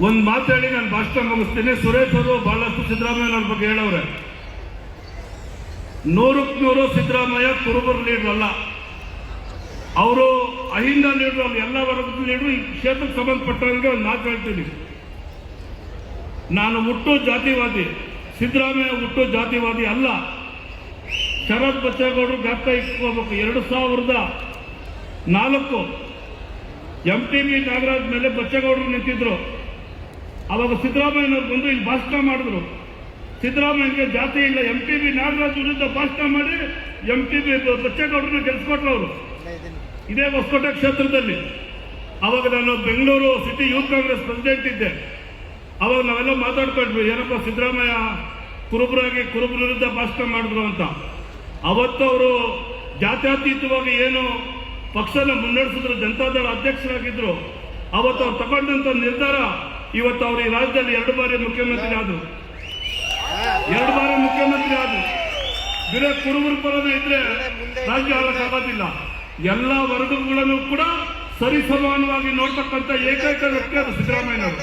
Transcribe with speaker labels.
Speaker 1: ಒಂದು ಮಾತು ಹೇಳಿ ನಾನು ಭಾಷಣ ಮುಗಿಸ್ತೀನಿ. ಸುರೇಶ್ ಅವರು ಬಹಳಷ್ಟು ಸಿದ್ದರಾಮಯ್ಯನವ್ರ ಬಗ್ಗೆ ಹೇಳವ್ರೆ. 100% ಸಿದ್ದರಾಮಯ್ಯ ಕುರುಬರು ಲೀಡರ್ ಅಲ್ಲ, ಅವರು ಅಹಿಂದ ಲೀಡರ್ ಅಲ್ಲ, ಎಲ್ಲ ವರ್ಗದ ಲೀಡರ್. ಈ ಕ್ಷೇತ್ರಕ್ಕೆ ಸಂಬಂಧಪಟ್ಟವರಿಗೆ ಒಂದು ಮಾತು ಹೇಳ್ತೀನಿ. ನಾನು ಹುಟ್ಟು ಜಾತಿವಾದಿ, ಸಿದ್ದರಾಮಯ್ಯ ಹುಟ್ಟು ಜಾತಿವಾದಿ ಅಲ್ಲ. ಶರತ್ ಬಚ್ಚೇಗೌಡರು ಜ್ಞಾಪಕ ಇಟ್ಕೋಬೇಕು. 2004 MTB ನಾಗರಾಜ್ ಮೇಲೆ ಬಚ್ಚೇಗೌಡರು ನಿಂತಿದ್ರು. ಅವಾಗ ಸಿದ್ದರಾಮಯ್ಯನವ್ರು ಬಂದು ಇಲ್ಲಿ ಭಾಷಣ ಮಾಡಿದ್ರು. ಸಿದ್ದರಾಮಯ್ಯಗೆ ಜಾತಿ ಇಲ್ಲ, MTB ನಾಗರಾಜ್ ವಿರುದ್ಧ ಭಾಷಣ ಮಾಡಿ MTB ಬಚ್ಚೇಗೌಡರನ್ನ ಗೆಲ್ಸ್ಕೊಟ್ರು ಅವರು. ಇದೇ ಹೊಸಕೋಟೆ ಕ್ಷೇತ್ರದಲ್ಲಿ. ಅವಾಗ ನಾನು Bengaluru city youth Congress president ಇದ್ದೆ. ಅವಾಗ ನಾವೆಲ್ಲ ಮಾತಾಡ್ಕೊಂಡ್ವಿ, ಏನಪ್ಪ ಸಿದ್ದರಾಮಯ್ಯ ಕುರುಬರ ವಿರುದ್ಧ ಭಾಷಣ ಮಾಡಿದ್ರು ಅಂತ. ಅವತ್ತು ಅವರು ಜಾತ್ಯತೀತವಾಗಿ ಏನು ಪಕ್ಷನ ಮುನ್ನಡೆಸಿದ್ರು, ಜನತಾದಳ ಅಧ್ಯಕ್ಷರಾಗಿದ್ರು. ಅವತ್ತು ಅವ್ರು ತಗೊಂಡಂತ ನಿರ್ಧಾರ ಇವತ್ತು ಅವರು ಈ ರಾಜ್ಯದಲ್ಲಿ 2 ಬಾರಿ ಮುಖ್ಯಮಂತ್ರಿ ಆದ್ರು. ಬೇರೆ ಕುರುಬರ ಪರನೇ ಇದ್ರೆ ರಾಜ್ಯ ಆಗೋದಿಲ್ಲ. ಎಲ್ಲ ವರ್ಗಗಳನ್ನು ಕೂಡ ಸರಿಸಮಾನವಾಗಿ ನೋಡ್ತಕ್ಕಂಥ ಏಕೈಕ ವ್ಯಕ್ತಿ ಅದು ಸಿದ್ದರಾಮಯ್ಯನವರು.